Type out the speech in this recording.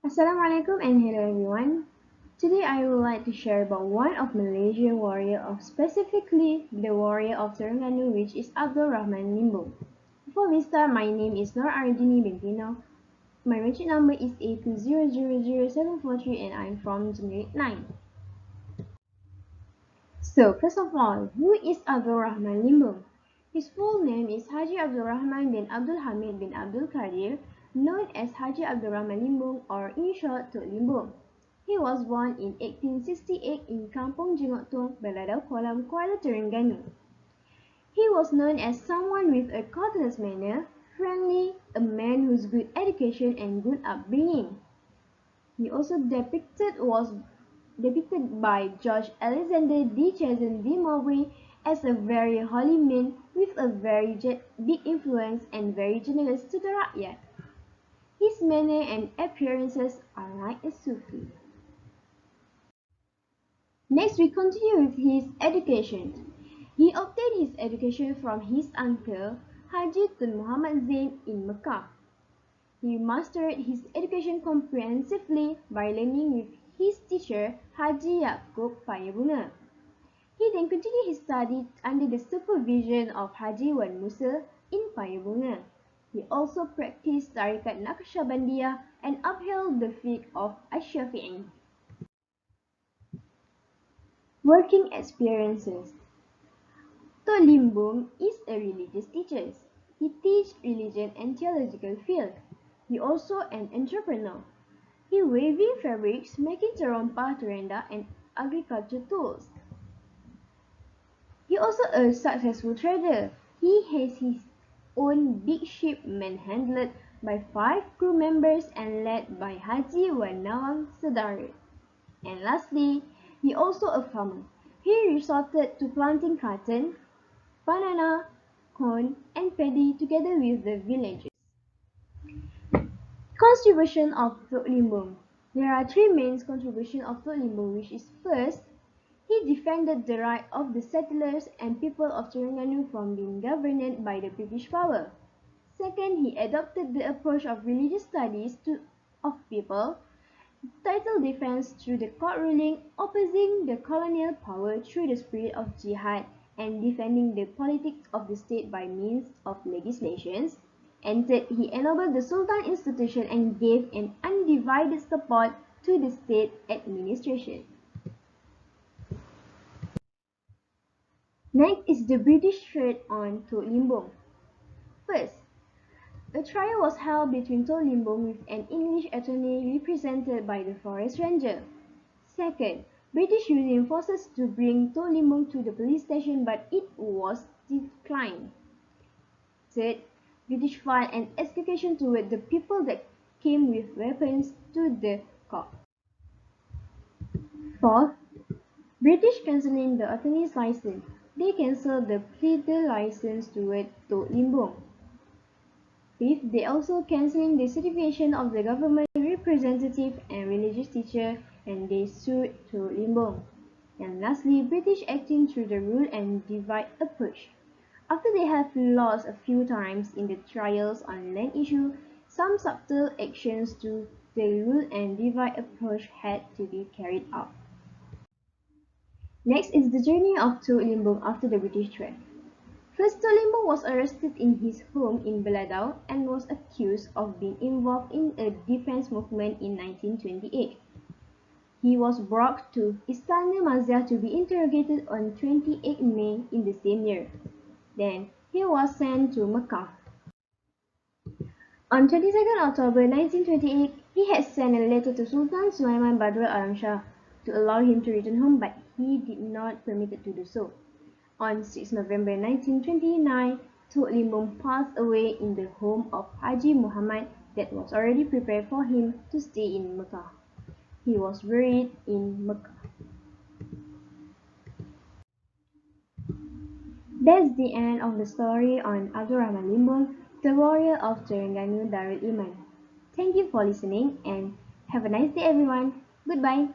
Assalamualaikum and hello everyone. Today I would like to share about one of Malaysian warrior of specifically the warrior of Terengganu, which is Abdul Rahman Limbong. Before we start, my name is Nur Arjini Bintino. My registration number is A20000743 and I'm from Generic 9. So first of all, who is Abdul Rahman Limbong? His full name is Haji Abdul Rahman bin Abdul Hamid bin Abdul Qadir, known as Haji Abdul Rahman Limbong or in short Tok Limbong. He was born in 1868 in Kampung Jengok Tung, Beladau Kolam, Kuala Terengganu. He was known as someone with a courteous manner, friendly, a man whose good education and good upbringing. He also was depicted by George Alexander de Chazin de Mowbray as a very holy man with a very big influence and very generous to the rakyat. His manner and appearances are like a Sufi. Next, we continue with his education. He obtained his education from his uncle, Haji Tun Muhammad Zain in Mecca. He mastered his education comprehensively by learning with his teacher, Haji Yaakob Payabunga. He then continued his studies under the supervision of Haji Wan Musa in Payabunga. He also practiced Tariqat Naqshbandiyah and upheld the fiqh of Ash-Shafi'i. Working experiences. Tok Limbong is a religious teacher. He teaches religion and theological field. He also an entrepreneur. He weaving fabrics, making terompa, terenda, and agriculture tools. He also a successful trader. He has his own big ship manhandled by 5 crew members and led by Haji Wan Nawang Sedara. And lastly, he also a farmer. He resorted to planting cotton, banana, corn, and paddy together with the villagers. Contribution of Tok Limbong. There are three main contributions of Tok Limbong, which is first, he defended the right of the settlers and people of Terengganu from being governed by the British power. Second, he adopted the approach of religious studies of people, title defense through the court ruling, opposing the colonial power through the spirit of jihad, and defending the politics of the state by means of legislations. And third, he enabled the Sultan institution and gave an undivided support to the state administration. Next is the British threat on Tok Limbong. First, a trial was held between Tok Limbong with an English attorney represented by the forest ranger. Second, British using forces to bring Tok Limbong to the police station, but it was declined. Third, British filed an execution toward the people that came with weapons to the court. Fourth, British cancelling the attorney's license. They cancelled the pleader license toward Tok Limbong. Fifth, they also cancelling the certification of the government representative and religious teacher, and they sued Tok Limbong. And lastly, British acting through the rule and divide approach. After they have lost a few times in the trials on land issue, some subtle actions to the rule and divide approach had to be carried out. Next is the journey of Tok Limbong after the British threat. First, Tok Limbong was arrested in his home in Beladau and was accused of being involved in a defense movement in 1928. He was brought to Istana Mazia to be interrogated on 28 May in the same year. Then, he was sent to Mecca. On 22nd October 1928, he had sent a letter to Sultan Sulaiman Badrul Alam Shah to allow him to return home, but he did not permitted to do so. On 6 November 1929, Tok Limbong passed away in the home of Haji Muhammad that was already prepared for him to stay in Mecca. He was buried in Mecca. That's the end of the story on Abdul Rahman Limbong, the warrior of Terengganu Darul Iman. Thank you for listening and have a nice day everyone. Goodbye.